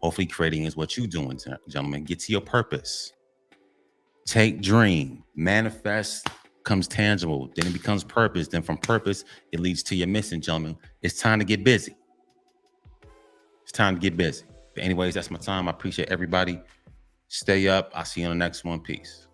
Hopefully creating is what you're doing, gentlemen. Get to your purpose. Take dream. Manifest becomes tangible. Then it becomes purpose. Then from purpose, it leads to your mission, gentlemen. It's time to get busy. It's time to get busy. But anyways, that's my time. I appreciate everybody. Stay up. I'll see you on the next one. Peace.